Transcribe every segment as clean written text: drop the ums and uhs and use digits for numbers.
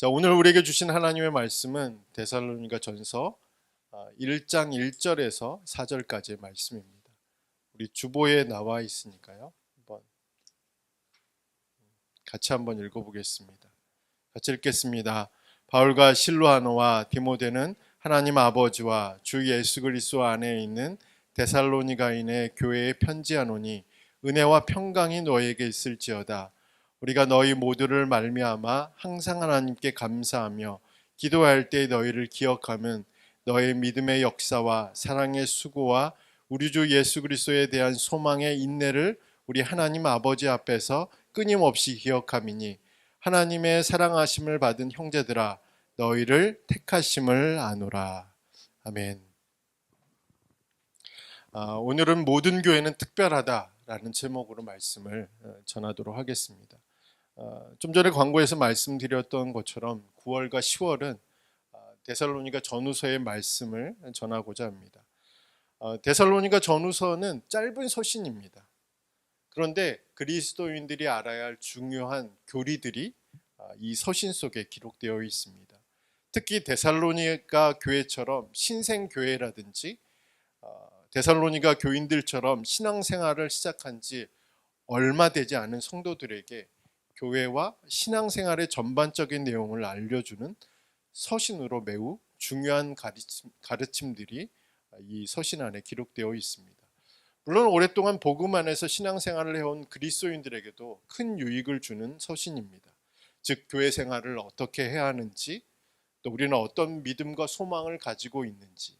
자, 오늘 우리에게 주신 하나님의 말씀은 데살로니가 전서 1장 1절에서 4절까지의 말씀입니다. 우리 주보에 나와 있으니까요. 같이 한번 읽어보겠습니다. 같이 읽겠습니다. 바울과 실로아노와 디모데는 하나님 아버지와 주 예수 그리스도 안에 있는 데살로니가인의 교회에 편지하노니 은혜와 평강이 너희에게 있을지어다. 우리가 너희 모두를 말미암아 항상 하나님께 감사하며 기도할 때 너희를 기억하면 너희 믿음의 역사와 사랑의 수고와 우리 주 예수 그리스도에 대한 소망의 인내를 우리 하나님 아버지 앞에서 끊임없이 기억함이니 하나님의 사랑하심을 받은 형제들아 너희를 택하심을 아노라. 아멘. 오늘은 모든 교회는 특별하다라는 제목으로 말씀을 전하도록 하겠습니다. 좀 전에 광고에서 말씀드렸던 것처럼 9월과 10월은 데살로니가 전후서의 말씀을 전하고자 합니다. 데살로니가 전후서는 짧은 서신입니다. 그런데 그리스도인들이 알아야 할 중요한 교리들이 이 서신 속에 기록되어 있습니다. 특히 데살로니가 교회처럼 신생교회라든지 데살로니가 교인들처럼 신앙생활을 시작한 지 얼마 되지 않은 성도들에게 교회와 신앙생활의 전반적인 내용을 알려주는 서신으로 매우 중요한 가르침들이 이 서신 안에 기록되어 있습니다. 물론 오랫동안 복음 안에서 신앙생활을 해온 그리스도인들에게도 큰 유익을 주는 서신입니다. 즉 교회 생활을 어떻게 해야 하는지, 또 우리는 어떤 믿음과 소망을 가지고 있는지,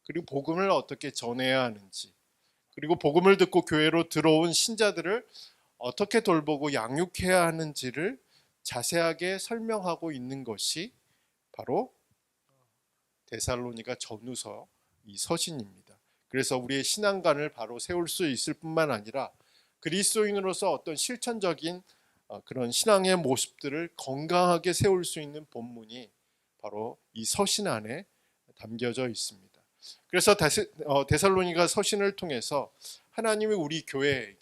그리고 복음을 어떻게 전해야 하는지, 그리고 복음을 듣고 교회로 들어온 신자들을 어떻게 돌보고 양육해야 하는지를 자세하게 설명하고 있는 것이 바로 데살로니가 전후서 이 서신입니다. 그래서 우리의 신앙관을 바로 세울 수 있을 뿐만 아니라 그리스도인으로서 어떤 실천적인 그런 신앙의 모습들을 건강하게 세울 수 있는 본문이 바로 이 서신 안에 담겨져 있습니다. 그래서 데살로니가 서신을 통해서 하나님이 우리 교회에게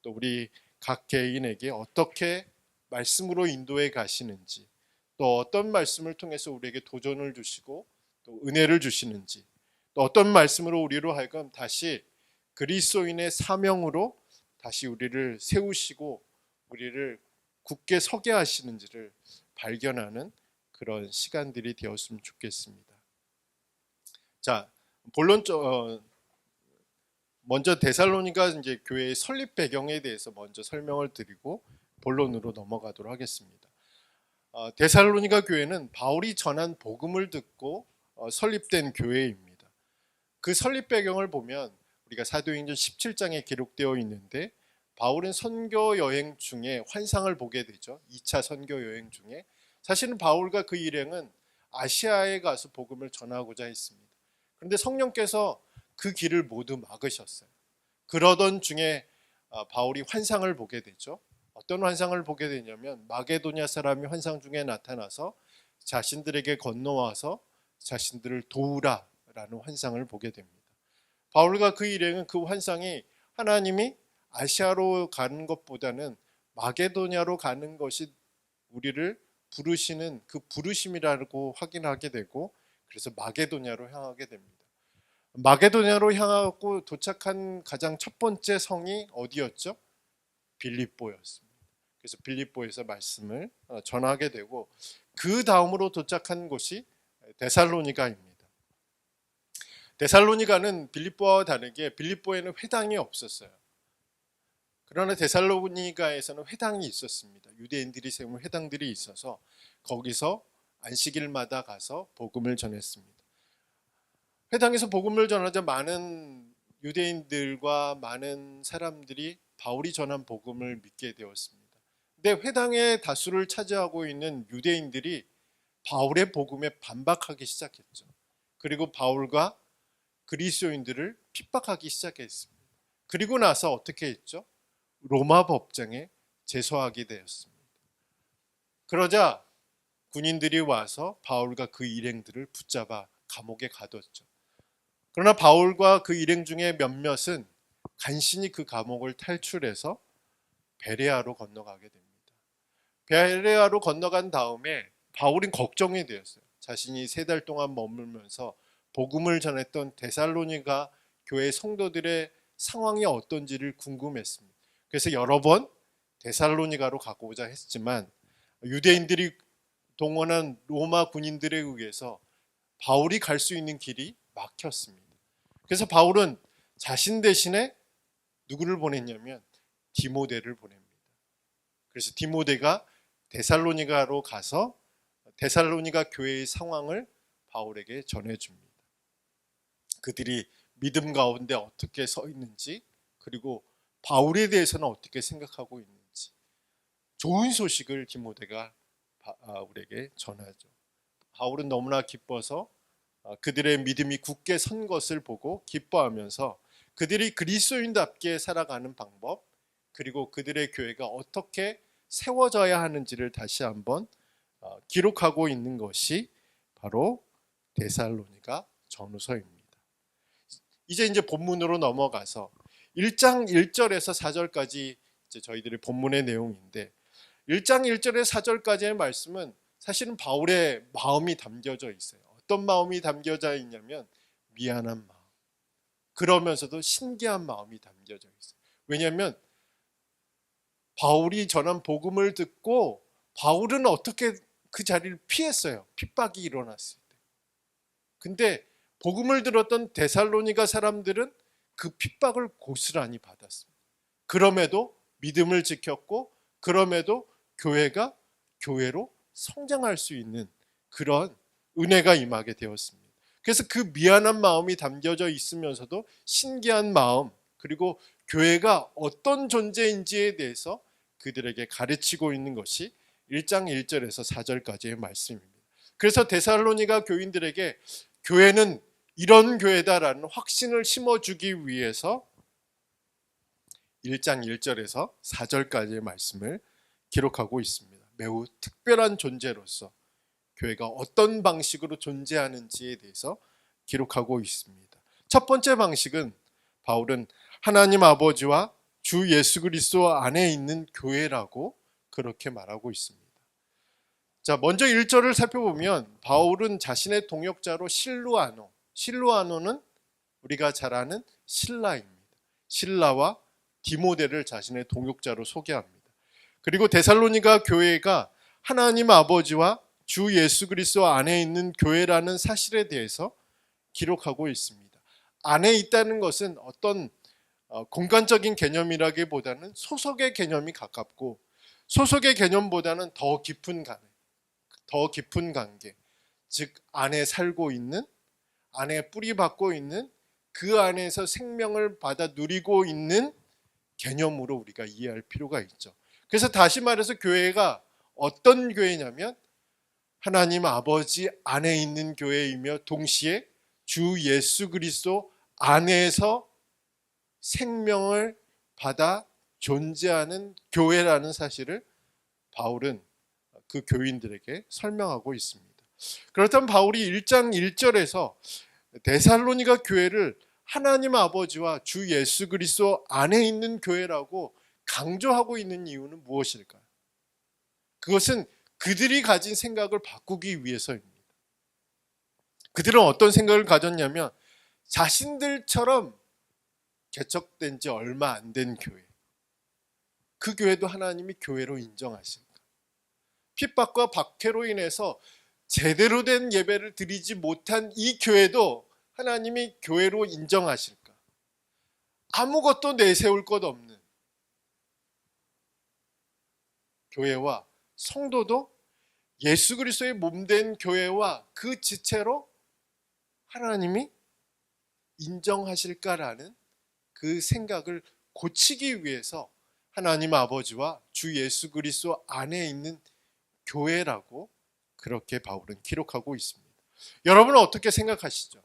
또 우리 각 개인에게 어떻게 말씀으로 인도해 가시는지, 또 어떤 말씀을 통해서 우리에게 도전을 주시고 또 은혜를 주시는지, 또 어떤 말씀으로 우리로 하여금 다시 그리스도인의 사명으로 다시 우리를 세우시고 우리를 굳게 서게 하시는지를 발견하는 그런 시간들이 되었으면 좋겠습니다. 자, 먼저 데살로니가 이제 교회의 설립 배경에 대해서 먼저 설명을 드리고 본론으로 넘어가도록 하겠습니다. 데살로니가 교회는 바울이 전한 복음을 듣고 설립된 교회입니다. 그 설립 배경을 보면 우리가 사도행전 17장에 기록되어 있는데 바울은 선교 여행 중에 환상을 보게 되죠. 2차 선교 여행 중에 사실은 바울과 그 일행은 아시아에 가서 복음을 전하고자 했습니다. 그런데 성령께서 그 길을 모두 막으셨어요. 그러던 중에 바울이 환상을 보게 되죠. 어떤 환상을 보게 되냐면 마게도냐 사람이 환상 중에 나타나서 자신들에게 건너와서 자신들을 도우라라는 환상을 보게 됩니다. 바울과 그 일행은 그 환상이 하나님이 아시아로 가는 것보다는 마게도냐로 가는 것이 우리를 부르시는 그 부르심이라고 확인하게 되고 그래서 마게도냐로 향하게 됩니다. 마게도냐로 향하고 도착한 가장 첫 번째 성이 어디였죠? 빌립보였습니다. 그래서 빌립보에서 말씀을 전하게 되고 그 다음으로 도착한 곳이 데살로니가입니다. 데살로니가는 빌립보와 다르게 빌립보에는 회당이 없었어요. 그러나 데살로니가에서는 회당이 있었습니다. 유대인들이 세운 회당들이 있어서 거기서 안식일마다 가서 복음을 전했습니다. 회당에서 복음을 전하자 많은 유대인들과 많은 사람들이 바울이 전한 복음을 믿게 되었습니다. 근데 회당의 다수를 차지하고 있는 유대인들이 바울의 복음에 반박하기 시작했죠. 그리고 바울과 그리스도인들을 핍박하기 시작했습니다. 그리고 나서 어떻게 했죠? 로마 법정에 제소하게 되었습니다. 그러자 군인들이 와서 바울과 그 일행들을 붙잡아 감옥에 가뒀죠. 그러나 바울과 그 일행 중에 몇몇은 간신히 그 감옥을 탈출해서 베레아로 건너가게 됩니다. 베레아로 건너간 다음에 바울은 걱정이 되었어요. 자신이 3달 동안 머물면서 복음을 전했던 데살로니가 교회 성도들의 상황이 어떤지를 궁금했습니다. 그래서 여러 번 데살로니가로 가고자 했지만 유대인들이 동원한 로마 군인들에 의해서 바울이 갈 수 있는 길이 막혔습니다. 그래서 바울은 자신 대신에 누구를 보냈냐면 디모데를 보냅니다. 그래서 디모데가 데살로니가로 가서 데살로니가 교회의 상황을 바울에게 전해줍니다. 그들이 믿음 가운데 어떻게 서 있는지, 그리고 바울에 대해서는 어떻게 생각하고 있는지 좋은 소식을 디모데가 바울에게 전하죠. 바울은 너무나 기뻐서 그들의 믿음이 굳게 선 것을 보고 기뻐하면서 그들이 그리스도인답게 살아가는 방법, 그리고 그들의 교회가 어떻게 세워져야 하는지를 다시 한번 기록하고 있는 것이 바로 데살로니가 전후서입니다. 이제 본문으로 넘어가서 1장 1절에서 4절까지 저희들의 본문의 내용인데, 1장 1절에서 4절까지의 말씀은 사실은 바울의 마음이 담겨져 있어요. 어떤 마음이 담겨져 있냐면 미안한 마음, 그러면서도 신기한 마음이 담겨져 있어요. 왜냐하면 바울이 전한 복음을 듣고 바울은 어떻게 그 자리를 피했어요. 핍박이 일어났을 때. 근데 복음을 들었던 데살로니가 사람들은 그 핍박을 고스란히 받았습니다. 그럼에도 믿음을 지켰고, 그럼에도 교회가 교회로 성장할 수 있는 그런 은혜가 임하게 되었습니다. 그래서 그 미안한 마음이 담겨져 있으면서도 신기한 마음, 그리고 교회가 어떤 존재인지에 대해서 그들에게 가르치고 있는 것이 1장 1절에서 4절까지의 말씀입니다. 그래서 데살로니가 교인들에게 교회는 이런 교회다라는 확신을 심어주기 위해서 1장 1절에서 4절까지의 말씀을 기록하고 있습니다. 매우 특별한 존재로서 교회가 어떤 방식으로 존재하는지에 대해서 기록하고 있습니다. 첫 번째 방식은 바울은 하나님 아버지와 주 예수 그리스도 안에 있는 교회라고 그렇게 말하고 있습니다. 자, 먼저 1절을 살펴보면 바울은 자신의 동역자로 실루아노는 우리가 잘 아는 신라입니다. 신라와 디모데를 자신의 동역자로 소개합니다. 그리고 데살로니가 교회가 하나님 아버지와 주 예수 그리스도 안에 있는 교회라는 사실에 대해서 기록하고 있습니다. 안에 있다는 것은 어떤 공간적인 개념이라기보다는 소속의 개념이 가깝고, 소속의 개념보다는 더 깊은 관계, 즉 안에 살고 있는, 안에 뿌리박고 있는, 그 안에서 생명을 받아 누리고 있는 개념으로 우리가 이해할 필요가 있죠. 그래서 다시 말해서 교회가 어떤 교회냐면 하나님 아버지 안에 있는 교회이며 동시에 주 예수 그리스도 안에서 생명을 받아 존재하는 교회라는 사실을 바울은 그 교인들에게 설명하고 있습니다. 그렇다면 바울이 1장 1절에서 데살로니가 교회를 하나님 아버지와 주 예수 그리스도 안에 있는 교회라고 강조하고 있는 이유는 무엇일까요? 그것은 그들이 가진 생각을 바꾸기 위해서입니다. 그들은 어떤 생각을 가졌냐면 자신들처럼 개척된 지 얼마 안 된 교회, 그 교회도 하나님이 교회로 인정하실까? 핍박과 박해로 인해서 제대로 된 예배를 드리지 못한 이 교회도 하나님이 교회로 인정하실까? 아무것도 내세울 것 없는 교회와 성도도 예수 그리스도의 몸된 교회와 그 지체로 하나님이 인정하실까라는 그 생각을 고치기 위해서 하나님 아버지와 주 예수 그리스도 안에 있는 교회라고 그렇게 바울은 기록하고 있습니다. 여러분은 어떻게 생각하시죠?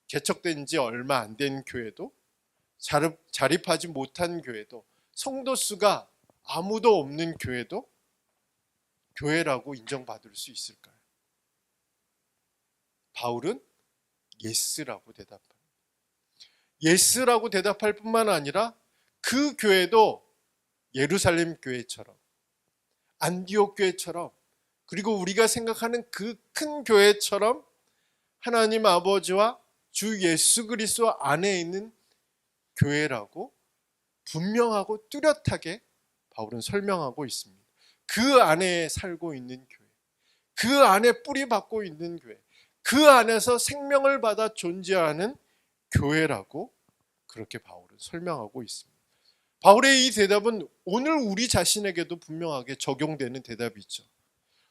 개척된 지 얼마 안 된 교회도, 자립하지 못한 교회도, 성도 수가 아무도 없는 교회도 교회라고 인정받을 수 있을까요? 바울은 예스라고 대답합니다. 예스라고 대답할 뿐만 아니라 그 교회도 예루살렘 교회처럼, 안디옥 교회처럼 그리고 우리가 생각하는 그 큰 교회처럼 하나님 아버지와 주 예수 그리스도 안에 있는 교회라고 분명하고 뚜렷하게 바울은 설명하고 있습니다. 그 안에 살고 있는 교회, 그 안에 뿌리 박고 있는 교회, 그 안에서 생명을 받아 존재하는 교회라고 그렇게 바울은 설명하고 있습니다. 바울의 이 대답은 오늘 우리 자신에게도 분명하게 적용되는 대답이죠.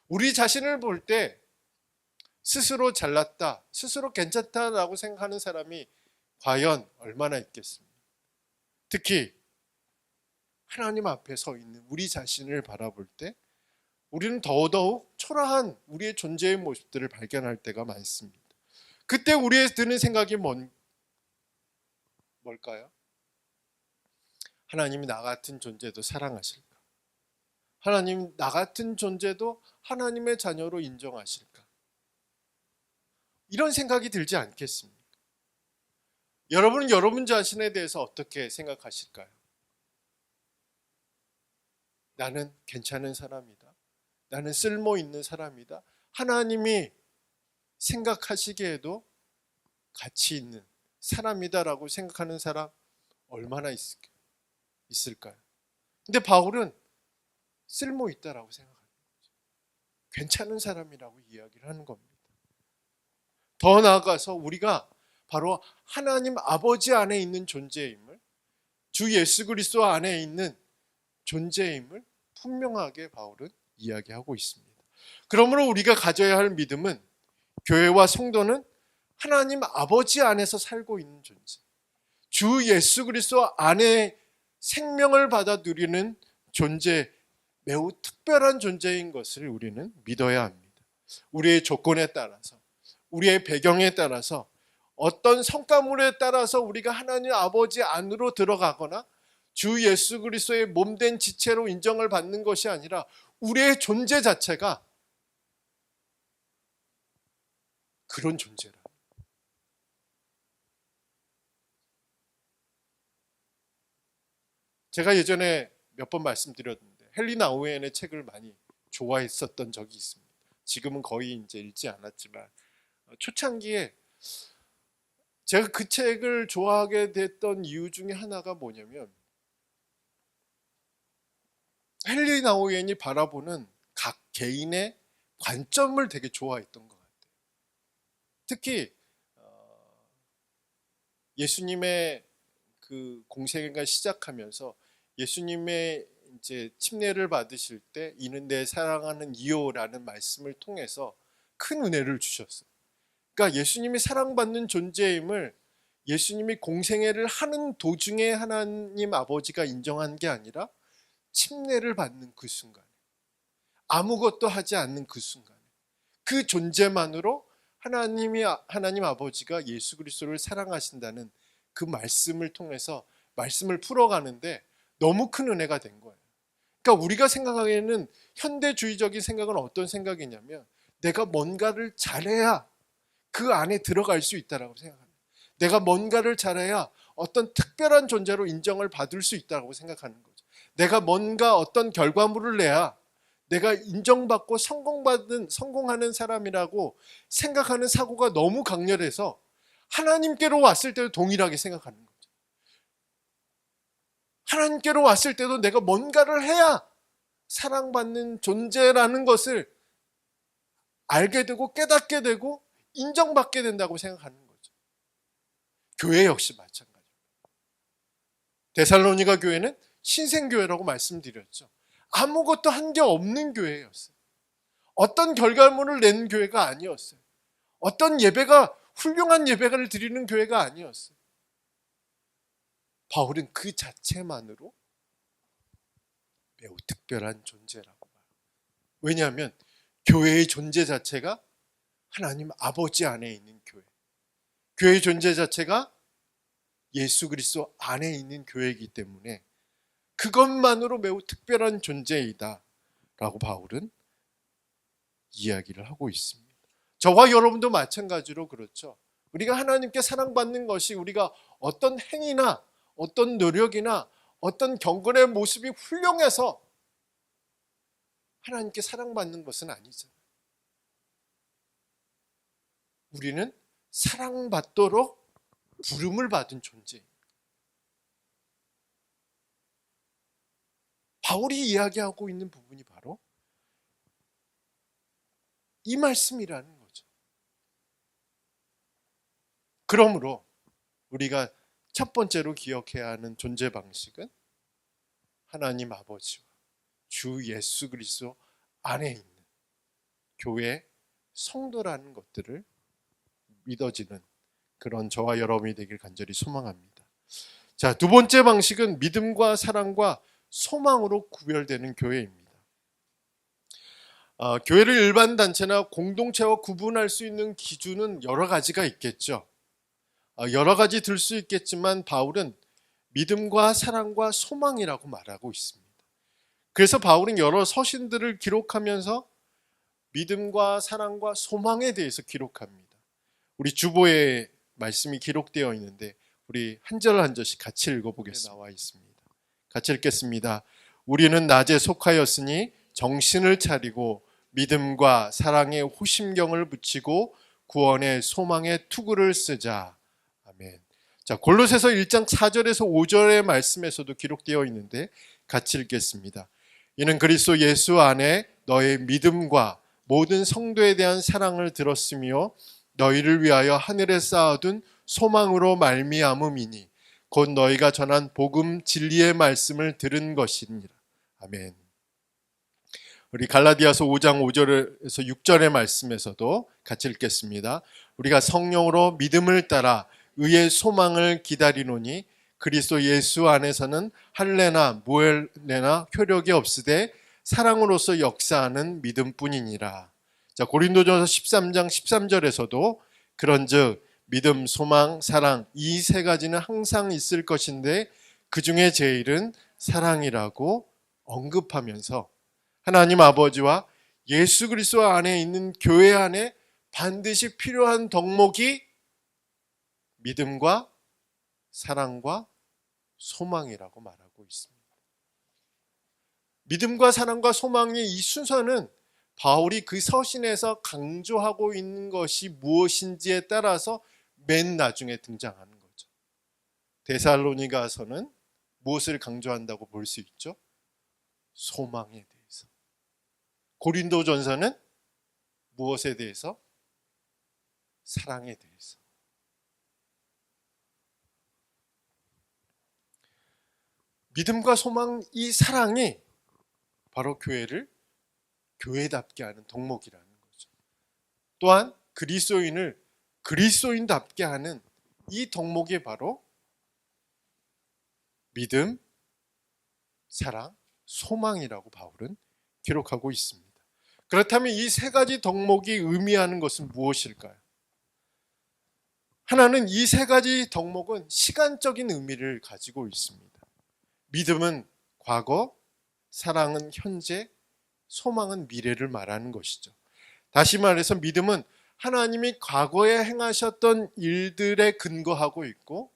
우리 자신을 볼 때 스스로 잘났다, 스스로 괜찮다라고 생각하는 사람이 과연 얼마나 있겠습니까? 특히 하나님 앞에 서 있는 우리 자신을 바라볼 때 우리는 더더욱 초라한 우리의 존재의 모습들을 발견할 때가 많습니다. 그때 우리의 드는 생각이 뭘까요? 하나님이 나 같은 존재도 사랑하실까? 하나님 나 같은 존재도 하나님의 자녀로 인정하실까? 이런 생각이 들지 않겠습니까? 여러분은 여러분 자신에 대해서 어떻게 생각하실까요? 나는 괜찮은 사람이다. 나는 쓸모 있는 사람이다. 하나님이 생각하시기에도 가치 있는 사람이다라고 생각하는 사람 얼마나 있을까요? 근데 바울은 쓸모 있다라고 생각합니다. 괜찮은 사람이라고 이야기를 하는 겁니다. 더 나아가서 우리가 바로 하나님 아버지 안에 있는 존재임을, 주 예수 그리스도 안에 있는 존재임을 분명하게 바울은 이야기하고 있습니다. 그러므로 우리가 가져야 할 믿음은 교회와 성도는 하나님 아버지 안에서 살고 있는 존재, 주 예수 그리스도 안에 생명을 받아 누리는 존재, 매우 특별한 존재인 것을 우리는 믿어야 합니다. 우리의 조건에 따라서, 우리의 배경에 따라서, 어떤 성과물에 따라서 우리가 하나님 아버지 안으로 들어가거나 주 예수 그리스도의 몸된 지체로 인정을 받는 것이 아니라 우리의 존재 자체가 그런 존재라. 제가 예전에 몇 번 말씀드렸는데 헨리 나우엔의 책을 많이 좋아했었던 적이 있습니다. 지금은 거의 이제 읽지 않았지만 초창기에 제가 그 책을 좋아하게 됐던 이유 중에 하나가 뭐냐면 헨리 나우엔이 바라보는 각 개인의 관점을 되게 좋아했던 것 같아요. 특히 예수님의 그 공생애가 시작하면서 예수님의 이제 침례를 받으실 때 이는 내 사랑하는 이요라는 말씀을 통해서 큰 은혜를 주셨어요. 그러니까 예수님이 사랑받는 존재임을 예수님이 공생애를 하는 도중에 하나님 아버지가 인정한 게 아니라 침례를 받는 그 순간에, 아무것도 하지 않는 그 순간에, 그 존재만으로 하나님 아버지가 예수 그리스도를 사랑하신다는 그 말씀을 통해서 말씀을 풀어가는데 너무 큰 은혜가 된 거예요. 그러니까 우리가 생각하기에는 현대주의적인 생각은 어떤 생각이냐면 내가 뭔가를 잘해야 그 안에 들어갈 수 있다고 생각합니다. 내가 뭔가를 잘해야 어떤 특별한 존재로 인정을 받을 수 있다고 생각하는 거죠. 내가 뭔가 어떤 결과물을 내야 내가 인정받고 성공하는 사람이라고 생각하는 사고가 너무 강렬해서 하나님께로 왔을 때도 동일하게 생각하는 거죠. 하나님께로 왔을 때도 내가 뭔가를 해야 사랑받는 존재라는 것을 알게 되고 깨닫게 되고 인정받게 된다고 생각하는 거죠. 교회 역시 마찬가지입니다. 데살로니가 교회는 신생교회라고 말씀드렸죠. 아무것도 한 게 없는 교회였어요. 어떤 결과물을 낸 교회가 아니었어요. 어떤 예배가 훌륭한 예배를 드리는 교회가 아니었어요. 바울은 그 자체만으로 매우 특별한 존재라고 봐요. 왜냐하면 교회의 존재 자체가 하나님 아버지 안에 있는 교회, 교회의 존재 자체가 예수 그리스도 안에 있는 교회이기 때문에 그것만으로 매우 특별한 존재이다 라고 바울은 이야기를 하고 있습니다. 저와 여러분도 마찬가지로 그렇죠. 우리가 하나님께 사랑받는 것이 우리가 어떤 행위나 어떤 노력이나 어떤 경건의 모습이 훌륭해서 하나님께 사랑받는 것은 아니잖아요. 우리는 사랑받도록 부름을 받은 존재예요. 바울이 이야기하고 있는 부분이 바로 이 말씀이라는 거죠. 그러므로 우리가 첫 번째로 기억해야 하는 존재 방식은 하나님 아버지와 주 예수 그리스도 안에 있는 교회 성도라는 것들을 믿어지는 그런 저와 여러분이 되길 간절히 소망합니다. 자, 두 번째 방식은 믿음과 사랑과 소망으로 구별되는 교회입니다. 교회를 일반 단체나 공동체와 구분할 수 있는 기준은 여러 가지가 있겠죠. 여러 가지 들 수 있겠지만 바울은 믿음과 사랑과 소망이라고 말하고 있습니다. 그래서 바울은 여러 서신들을 기록하면서 믿음과 사랑과 소망에 대해서 기록합니다. 우리 주보에 말씀이 기록되어 있는데 우리 한 절 한 절씩 같이 읽어보겠습니다. 나와 있습니다. 같이 읽겠습니다. 우리는 낮에 속하였으니 정신을 차리고 믿음과 사랑의 호심경을 붙이고 구원의 소망의 투구를 쓰자. 아멘. 자, 골로새서 1장 4절에서 5절의 말씀에서도 기록되어 있는데 같이 읽겠습니다. 이는 그리스도 예수 안에 너의 믿음과 모든 성도에 대한 사랑을 들었으며 너희를 위하여 하늘에 쌓아둔 소망으로 말미암음이니 곧 너희가 전한 복음 진리의 말씀을 들은 것이니라. 아멘. 우리 갈라디아서 5장 5절에서 6절의 말씀에서도 같이 읽겠습니다. 우리가 성령으로 믿음을 따라 의의 소망을 기다리노니 그리스도 예수 안에서는 할례나 무할례나 효력이 없으되 사랑으로서 역사하는 믿음뿐이니라. 자, 고린도전서 13장 13절에서도 그런즉 믿음, 소망, 사랑 이 세 가지는 항상 있을 것인데 그 중에 제일은 사랑이라고 언급하면서 하나님 아버지와 예수 그리스도 안에 있는 교회 안에 반드시 필요한 덕목이 믿음과 사랑과 소망이라고 말하고 있습니다. 믿음과 사랑과 소망의 이 순서는 바울이 그 서신에서 강조하고 있는 것이 무엇인지에 따라서 맨 나중에 등장하는 거죠. 데살로니가서는 무엇을 강조한다고 볼 수 있죠? 소망에 대해서. 고린도전서는 무엇에 대해서? 사랑에 대해서. 믿음과 소망, 이 사랑이 바로 교회를 교회답게 하는 덕목이라는 거죠. 또한 그리스도인을 그리스도인답게 하는 이 덕목이 바로 믿음, 사랑, 소망이라고 바울은 기록하고 있습니다. 그렇다면 이 세 가지 덕목이 의미하는 것은 무엇일까요? 하나는 이 세 가지 덕목은 시간적인 의미를 가지고 있습니다. 믿음은 과거, 사랑은 현재, 소망은 미래를 말하는 것이죠. 다시 말해서 믿음은 하나님이 과거에 행하셨던 일들에 근거하고 있고,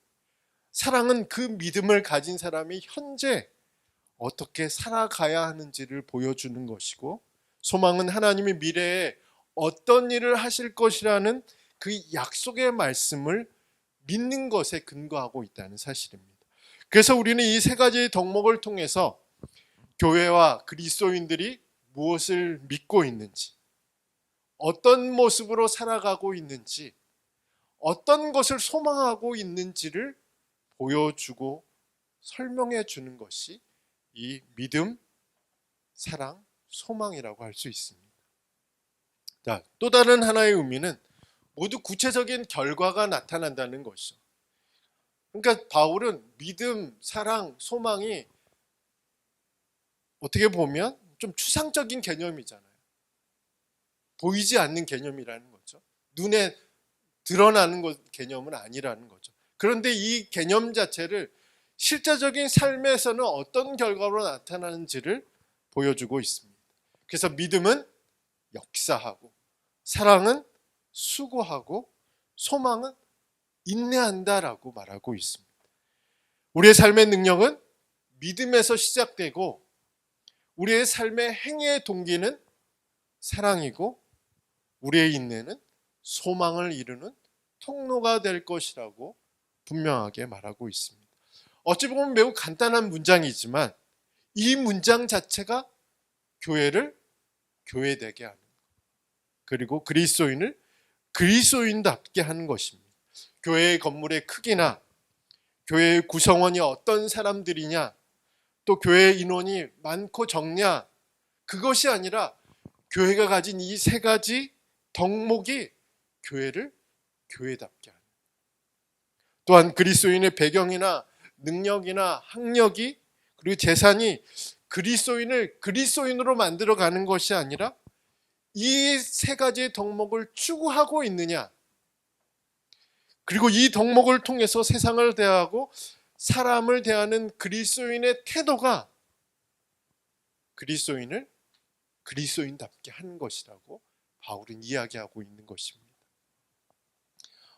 사랑은 그 믿음을 가진 사람이 현재 어떻게 살아가야 하는지를 보여주는 것이고, 소망은 하나님이 미래에 어떤 일을 하실 것이라는 그 약속의 말씀을 믿는 것에 근거하고 있다는 사실입니다. 그래서 우리는 이 세 가지의 덕목을 통해서 교회와 그리스도인들이 무엇을 믿고 있는지, 어떤 모습으로 살아가고 있는지, 어떤 것을 소망하고 있는지를 보여주고 설명해 주는 것이 이 믿음, 사랑, 소망이라고 할 수 있습니다. 자, 또 다른 하나의 의미는 모두 구체적인 결과가 나타난다는 것이죠. 그러니까 바울은 믿음, 사랑, 소망이 어떻게 보면 좀 추상적인 개념이잖아요. 보이지 않는 개념이라는 거죠. 눈에 드러나는 개념은 아니라는 거죠. 그런데 이 개념 자체를 실제적인 삶에서는 어떤 결과로 나타나는지를 보여주고 있습니다. 그래서 믿음은 역사하고, 사랑은 수고하고, 소망은 인내한다라고 말하고 있습니다. 우리의 삶의 능력은 믿음에서 시작되고 우리의 삶의 행위의 동기는 사랑이고 우리의 인내는 소망을 이루는 통로가 될 것이라고 분명하게 말하고 있습니다. 어찌 보면 매우 간단한 문장이지만 이 문장 자체가 교회를 교회되게 하는, 그리고 그리스도인을 그리스도인답게 하는 것입니다. 교회의 건물의 크기나 교회의 구성원이 어떤 사람들이냐, 또 교회 인원이 많고 적냐, 그것이 아니라 교회가 가진 이 세 가지 덕목이 교회를 교회답게 하는, 또한 그리스도인의 배경이나 능력이나 학력이 그리고 재산이 그리스도인을 그리스도인으로 만들어가는 것이 아니라 이 세 가지의 덕목을 추구하고 있느냐, 그리고 이 덕목을 통해서 세상을 대하고 사람을 대하는 그리스도인의 태도가 그리스도인을 그리스도인답게 하는 것이라고 바울은 이야기하고 있는 것입니다.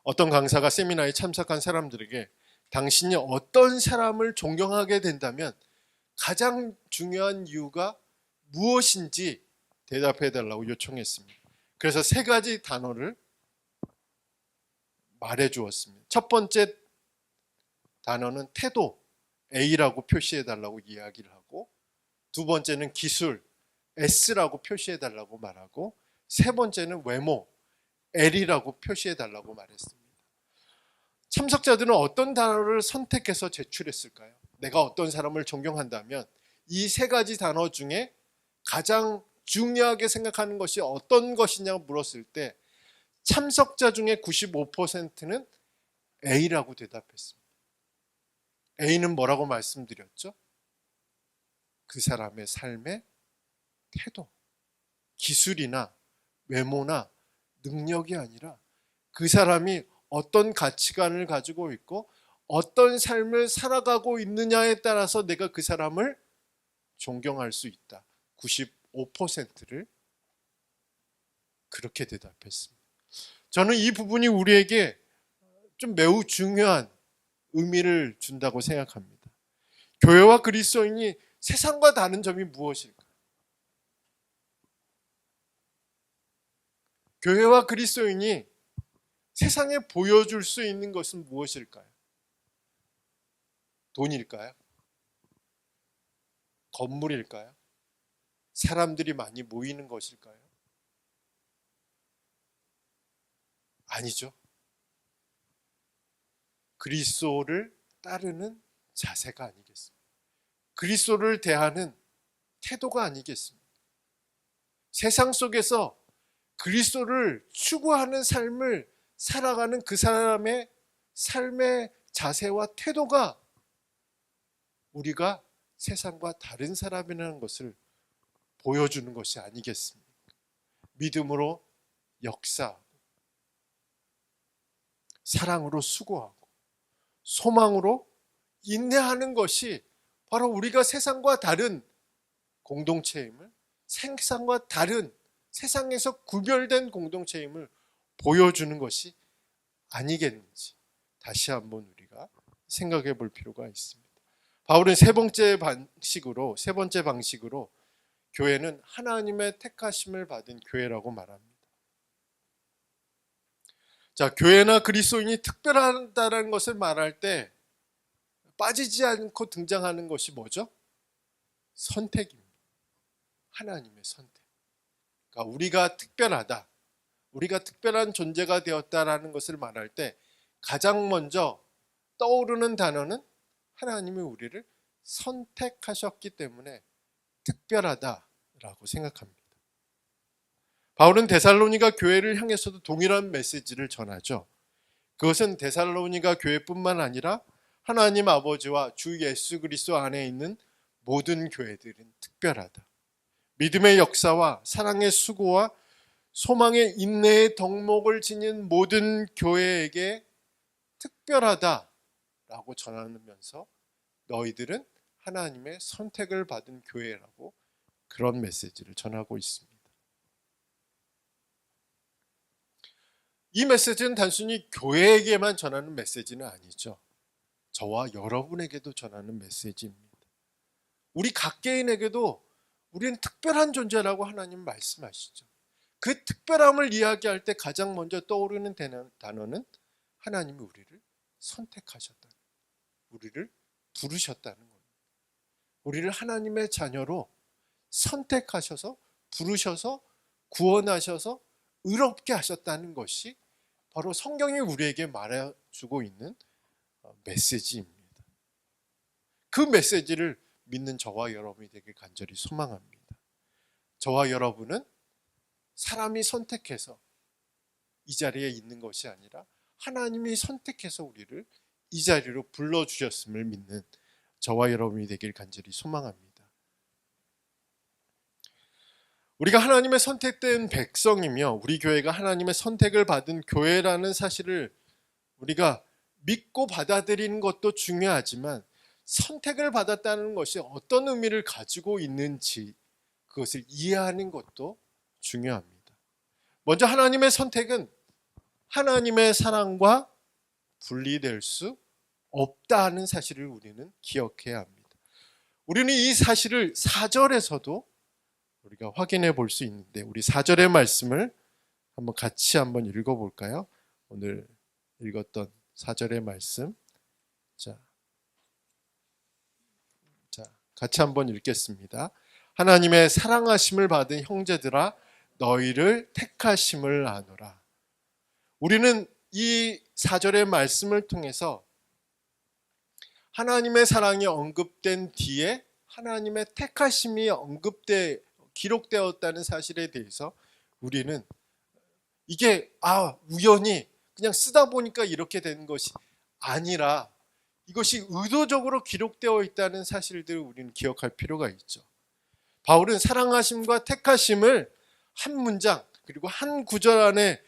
어떤 강사가 세미나에 참석한 사람들에게 당신이 어떤 사람을 존경하게 된다면 가장 중요한 이유가 무엇인지 대답해 달라고 요청했습니다. 그래서 세 가지 단어를 말해 주었습니다. 첫 번째 단어는 태도, A라고 표시해 달라고 이야기를 하고, 두 번째는 기술, S라고 표시해 달라고 말하고, 세 번째는 외모, L이라고 표시해 달라고 말했습니다. 참석자들은 어떤 단어를 선택해서 제출했을까요? 내가 어떤 사람을 존경한다면 이 세 가지 단어 중에 가장 중요하게 생각하는 것이 어떤 것이냐고 물었을 때 참석자 중에 95%는 A라고 대답했습니다. A는 뭐라고 말씀드렸죠? 그 사람의 삶의 태도, 기술이나 외모나 능력이 아니라 그 사람이 어떤 가치관을 가지고 있고 어떤 삶을 살아가고 있느냐에 따라서 내가 그 사람을 존경할 수 있다. 95%를 그렇게 대답했습니다. 저는 이 부분이 우리에게 좀 매우 중요한 의미를 준다고 생각합니다. 교회와 그리스도인이 세상과 다른 점이 무엇일까? 교회와 그리스도인이 세상에 보여줄 수 있는 것은 무엇일까요? 돈일까요? 건물일까요? 사람들이 많이 모이는 것일까요? 아니죠. 그리스도를 따르는 자세가 아니겠습니까? 그리스도를 대하는 태도가 아니겠습니까? 세상 속에서 그리스도를 추구하는 삶을 살아가는 그 사람의 삶의 자세와 태도가 우리가 세상과 다른 사람이라는 것을 보여주는 것이 아니겠습니까? 믿음으로 역사하고 사랑으로 수고하고 소망으로 인내하는 것이 바로 우리가 세상과 다른 공동체임을, 세상과 다른 세상에서 구별된 공동체임을 보여주는 것이 아니겠는지 다시 한번 우리가 생각해 볼 필요가 있습니다. 바울은 세 번째 방식으로 교회는 하나님의 택하심을 받은 교회라고 말합니다. 자, 교회나 그리스도인이 특별하다는 것을 말할 때 빠지지 않고 등장하는 것이 뭐죠? 선택입니다. 하나님의 선택. 그러니까 우리가 특별하다, 우리가 특별한 존재가 되었다라는 것을 말할 때 가장 먼저 떠오르는 단어는 하나님이 우리를 선택하셨기 때문에 특별하다라고 생각합니다. 바울은 데살로니가 교회를 향해서도 동일한 메시지를 전하죠. 그것은 데살로니가 교회뿐만 아니라 하나님 아버지와 주 예수 그리스도 안에 있는 모든 교회들은 특별하다. 믿음의 역사와 사랑의 수고와 소망의 인내의 덕목을 지닌 모든 교회에게 특별하다라고 전하면서 너희들은 하나님의 선택을 받은 교회라고 그런 메시지를 전하고 있습니다. 이 메시지는 단순히 교회에게만 전하는 메시지는 아니죠. 저와 여러분에게도 전하는 메시지입니다. 우리 각개인에게도 우리는 특별한 존재라고 하나님 말씀하시죠. 그 특별함을 이야기할 때 가장 먼저 떠오르는 단어는 하나님이 우리를 선택하셨다, 우리를 부르셨다는 거예요. 우리를 하나님의 자녀로 선택하셔서 부르셔서 구원하셔서 의롭게 하셨다는 것이 바로 성경이 우리에게 말해주고 있는 메시지입니다. 그 메시지를 믿는 저와 여러분이 되길 간절히 소망합니다. 저와 여러분은 사람이 선택해서 이 자리에 있는 것이 아니라 하나님이 선택해서 우리를 이 자리로 불러주셨음을 믿는 저와 여러분이 되길 간절히 소망합니다. 우리가 하나님의 선택된 백성이며 우리 교회가 하나님의 선택을 받은 교회라는 사실을 우리가 믿고 받아들이는 것도 중요하지만 선택을 받았다는 것이 어떤 의미를 가지고 있는지 그것을 이해하는 것도 중요합니다. 먼저 하나님의 선택은 하나님의 사랑과 분리될 수 없다는 사실을 우리는 기억해야 합니다. 우리는 이 사실을 4절에서도 우리가 확인해 볼 수 있는데 우리 4절의 말씀을 같이 한번 읽어볼까요? 오늘 읽었던 4절의 말씀 자, 같이 한번 읽겠습니다. 하나님의 사랑하심을 받은 형제들아 너희를 택하심을 아노라. 우리는 이 4절의 말씀을 통해서 하나님의 사랑이 언급된 뒤에 하나님의 택하심이 기록되었다는 사실에 대해서 우리는 이게 우연히 그냥 쓰다 보니까 이렇게 된 것이 아니라 이것이 의도적으로 기록되어 있다는 사실들을 우리는 기억할 필요가 있죠. 바울은 사랑하심과 택하심을 한 문장 그리고 한 구절 안에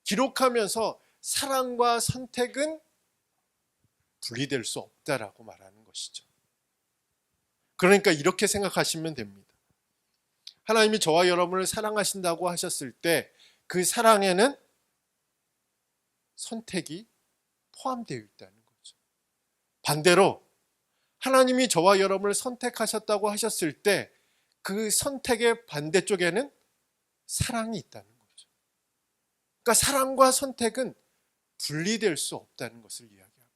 기록하면서 사랑과 선택은 분리될 수 없다라고 말하는 것이죠. 그러니까 이렇게 생각하시면 됩니다. 하나님이 저와 여러분을 사랑하신다고 하셨을 때 그 사랑에는 선택이 포함되어 있다는 거죠. 반대로 하나님이 저와 여러분을 선택하셨다고 하셨을 때 그 선택의 반대쪽에는 사랑이 있다는 거죠. 그러니까 사랑과 선택은 분리될 수 없다는 것을 이야기합니다.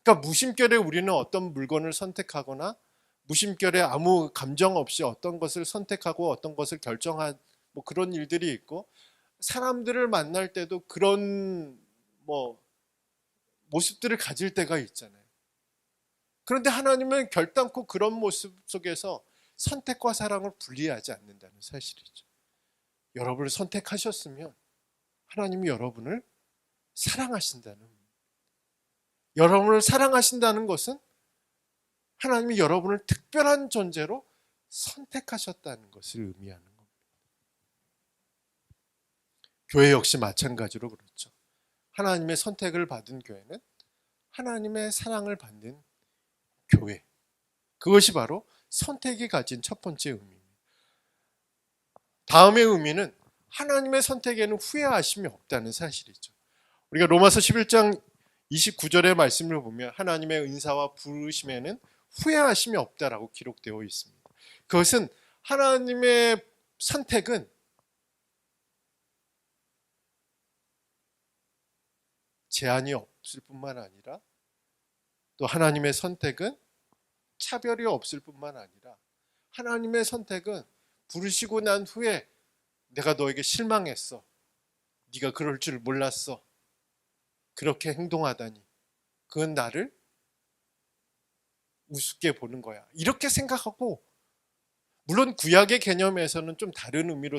그러니까 무심결에 우리는 어떤 물건을 선택하거나 무심결에 아무 감정 없이 어떤 것을 선택하고 어떤 것을 결정한 그런 일들이 있고 사람들을 만날 때도 그런 모습들을 가질 때가 있잖아요. 그런데 하나님은 결단코 그런 모습 속에서 선택과 사랑을 분리하지 않는다는 사실이죠. 여러분을 선택하셨으면 하나님이 여러분을 사랑하신다는, 여러분을 사랑하신다는 것은 하나님이 여러분을 특별한 존재로 선택하셨다는 것을 의미하는 겁니다. 교회 역시 마찬가지로 그렇죠. 하나님의 선택을 받은 교회는 하나님의 사랑을 받는 교회. 그것이 바로 선택이 가진 첫 번째 의미입니다. 다음의 의미는 하나님의 선택에는 후회하심이 없다는 사실이죠. 우리가 로마서 11장 29절의 말씀을 보면 하나님의 은사와 부르심에는 후회하심이 없다라고 기록되어 있습니다. 그것은 하나님의 선택은 제한이 없을 뿐만 아니라 또 하나님의 선택은 차별이 없을 뿐만 아니라 하나님의 선택은 부르시고 난 후에 내가 너에게 실망했어. 네가 그럴 줄 몰랐어. 그렇게 행동하다니. 그건 나를 우습게 보는 거야. 이렇게 생각하고 물론 구약의 개념에서는 좀 다른 의미로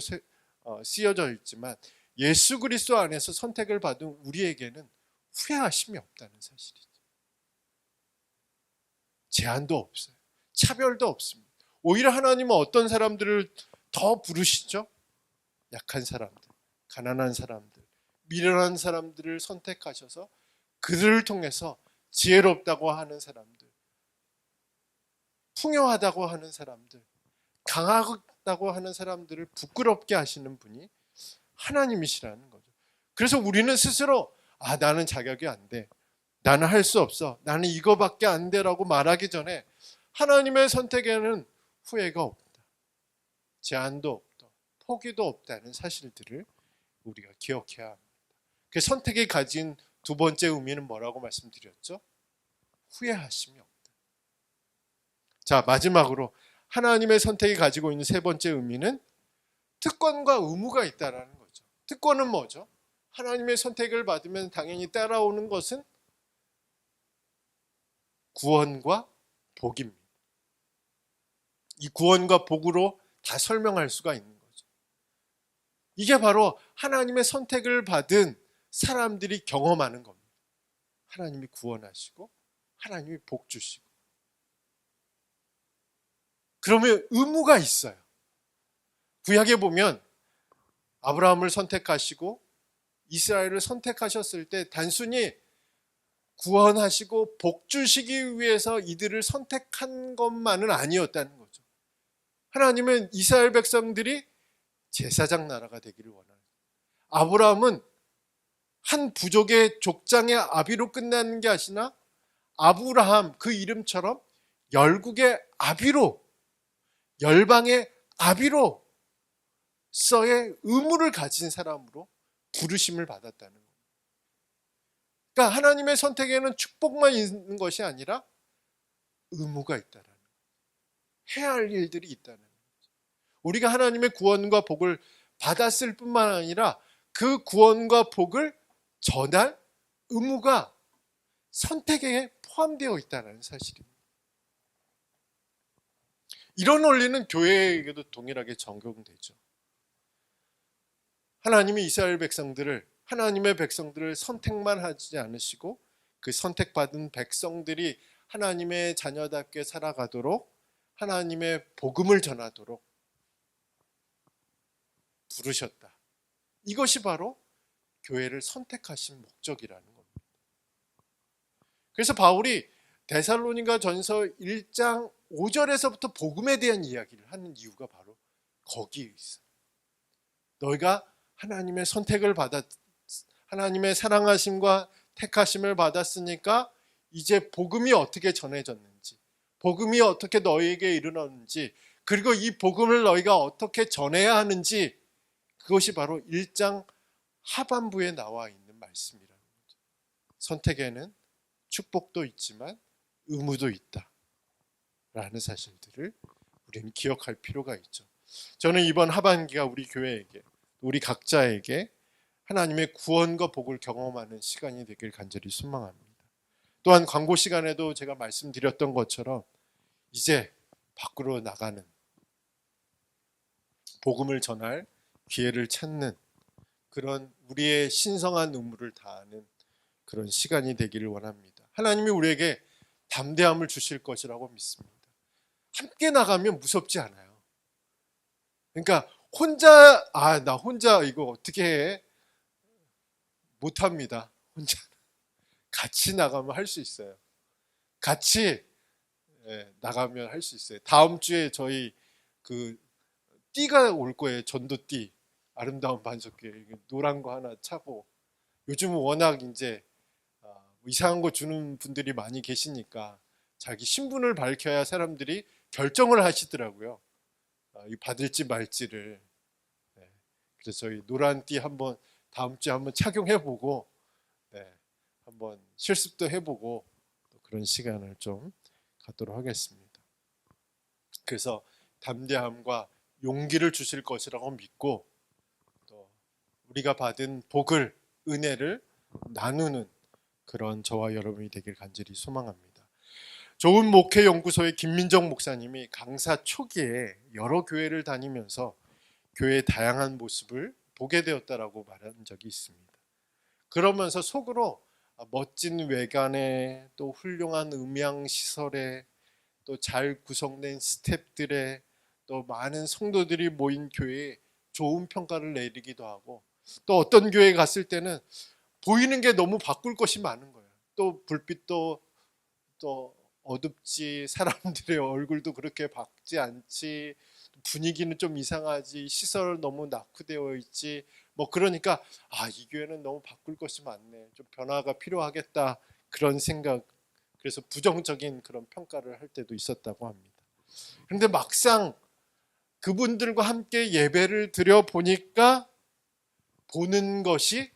쓰여져 있지만 예수 그리스도 안에서 선택을 받은 우리에게는 후회하심이 없다는 사실이죠. 제한도 없어요. 차별도 없습니다. 오히려 하나님은 어떤 사람들을 더 부르시죠? 약한 사람들, 가난한 사람들, 미련한 사람들을 선택하셔서 그들을 통해서 지혜롭다고 하는 사람들, 풍요하다고 하는 사람들, 강하다고 하는 사람들을 부끄럽게 하시는 분이 하나님이시라는 거죠. 그래서 우리는 스스로 나는 자격이 안 돼. 나는 할 수 없어. 나는 이거밖에 안 돼라고 말하기 전에 하나님의 선택에는 후회가 없다, 제한도 없다, 포기도 없다는 사실들을 우리가 기억해야 합니다. 그 선택이 가진 두 번째 의미는 뭐라고 말씀드렸죠? 후회하심이 없다. 자, 마지막으로 하나님의 선택이 가지고 있는 세 번째 의미는 특권과 의무가 있다라는 거죠. 특권은 뭐죠? 하나님의 선택을 받으면 당연히 따라오는 것은 구원과 복입니다. 이 구원과 복으로 다 설명할 수가 있는 거죠. 이게 바로 하나님의 선택을 받은 사람들이 경험하는 겁니다. 하나님이 구원하시고 하나님이 복 주시고. 그러면 의무가 있어요. 구약에 보면 아브라함을 선택하시고 이스라엘을 선택하셨을 때 단순히 구원하시고 복 주시기 위해서 이들을 선택한 것만은 아니었다는 거죠. 하나님은 이스라엘 백성들이 제사장 나라가 되기를 원하는, 아브라함은 한 부족의 족장의 아비로 끝나는 게 아니라 아브라함, 그 이름처럼 열국의 아비로, 열방의 아비로 서의 의무를 가진 사람으로 부르심을 받았다는 거예요. 그러니까 하나님의 선택에는 축복만 있는 것이 아니라 의무가 있다는 거예요. 해야 할 일들이 있다는 거예요. 우리가 하나님의 구원과 복을 받았을 뿐만 아니라 그 구원과 복을 전할 의무가 선택에 포함되어 있다는 사실입니다. 이런 원리는 교회에게도 동일하게 적용되죠. 하나님이 이스라엘 백성들을, 하나님의 백성들을 선택만 하지 않으시고 그 선택받은 백성들이 하나님의 자녀답게 살아가도록, 하나님의 복음을 전하도록 부르셨다. 이것이 바로 교회를 선택하신 목적이라는 겁니다. 그래서 바울이 데살로니가 전서 1장 5절에서부터 복음에 대한 이야기를 하는 이유가 바로 거기에 있어요. 너희가 하나님의 선택을 받았, 하나님의 사랑하심과 택하심을 받았으니까 이제 복음이 어떻게 전해졌는지, 복음이 어떻게 너희에게 이르렀는지, 그리고 이 복음을 너희가 어떻게 전해야 하는지, 그것이 바로 1장 하반부에 나와 있는 말씀이라는 거죠. 선택에는 축복도 있지만 의무도 있다 라는 사실들을 우리는 기억할 필요가 있죠. 저는 이번 하반기가 우리 교회에게, 우리 각자에게 하나님의 구원과 복을 경험하는 시간이 되길 간절히 소망합니다. 또한 광고 시간에도 제가 말씀드렸던 것처럼 이제 밖으로 나가는, 복음을 전할 기회를 찾는 그런 우리의 신성한 의무를 다하는 그런 시간이 되기를 원합니다. 하나님이 우리에게 담대함을 주실 것이라고 믿습니다. 함께 나가면 무섭지 않아요. 그러니까 나 혼자 이거 어떻게 해? 못합니다. 혼자. 같이 나가면 할 수 있어요. 같이 나가면 할 수 있어요. 다음 주에 저희 그 띠가 올 거예요. 전도띠. 아름다운 반석교회 노란 거 하나 차고, 요즘은 워낙 이제 이상한 거 주는 분들이 많이 계시니까 자기 신분을 밝혀야 사람들이 결정을 하시더라고요. 받을지 말지를. 그래서 저희 노란 띠 한번 다음 주에 한번 착용해보고, 한번 실습도 해보고 그런 시간을 좀 갖도록 하겠습니다. 그래서 담대함과 용기를 주실 것이라고 믿고, 또 우리가 받은 복을, 은혜를 나누는 그런 저와 여러분이 되길 간절히 소망합니다. 좋은 목회 연구소의 김민정 목사님이 강사 초기에 여러 교회를 다니면서 교회의 다양한 모습을 보게 되었다라고 말한 적이 있습니다. 그러면서 속으로 멋진 외관에, 또 훌륭한 음향 시설에, 또 잘 구성된 스태프들에, 또 많은 성도들이 모인 교회에 좋은 평가를 내리기도 하고, 또 어떤 교회에 갔을 때는 보이는 게 너무 바꿀 것이 많은 거예요. 또 불빛도 또 어둡지, 사람들의 얼굴도 그렇게 밝지 않지, 분위기는 좀 이상하지, 시설 너무 낙후되어 있지, 그러니까 이 교회는 너무 바꿀 것이 많네, 좀 변화가 필요하겠다, 그런 생각, 그래서 부정적인 그런 평가를 할 때도 있었다고 합니다. 그런데 막상 그분들과 함께 예배를 드려 보니까 보는 것이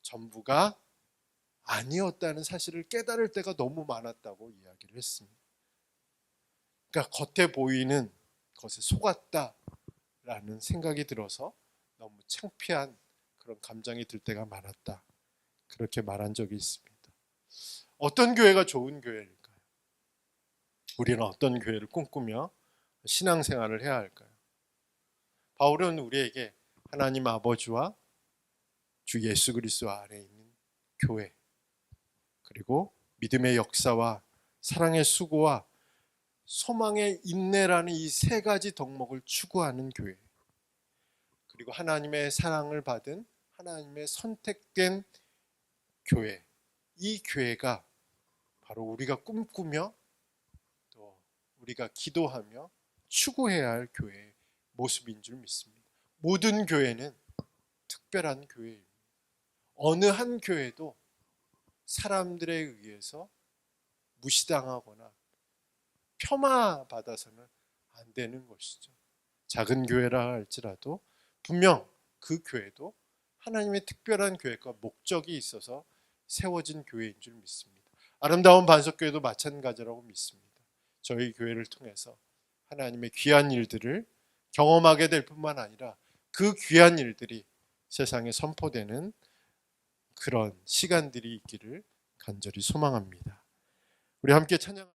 전부가 아니었다는 사실을 깨달을 때가 너무 많았다고 이야기를 했습니다. 그러니까 겉에 보이는 것에 속았다라는 생각이 들어서 너무 창피한 그런 감정이 들 때가 많았다. 그렇게 말한 적이 있습니다. 어떤 교회가 좋은 교회일까요? 우리는 어떤 교회를 꿈꾸며 신앙생활을 해야 할까요? 바울은 우리에게 하나님 아버지와 주 예수 그리스도 아래에 있는 교회, 그리고 믿음의 역사와 사랑의 수고와 소망의 인내라는 이 세 가지 덕목을 추구하는 교회, 그리고 하나님의 사랑을 받은 하나님의 선택된 교회, 이 교회가 바로 우리가 꿈꾸며 또 우리가 기도하며 추구해야 할 교회의 모습인 줄 믿습니다. 모든 교회는 특별한 교회입니다. 어느 한 교회도 사람들에 의해서 무시당하거나 폄하받아서는 안 되는 것이죠. 작은 교회라 할지라도 분명 그 교회도 하나님의 특별한 계획과 목적이 있어서 세워진 교회인 줄 믿습니다. 아름다운 반석교회도 마찬가지라고 믿습니다. 저희 교회를 통해서 하나님의 귀한 일들을 경험하게 될 뿐만 아니라 그 귀한 일들이 세상에 선포되는 그런 시간들이 있기를 간절히 소망합니다. 우리 함께 찬양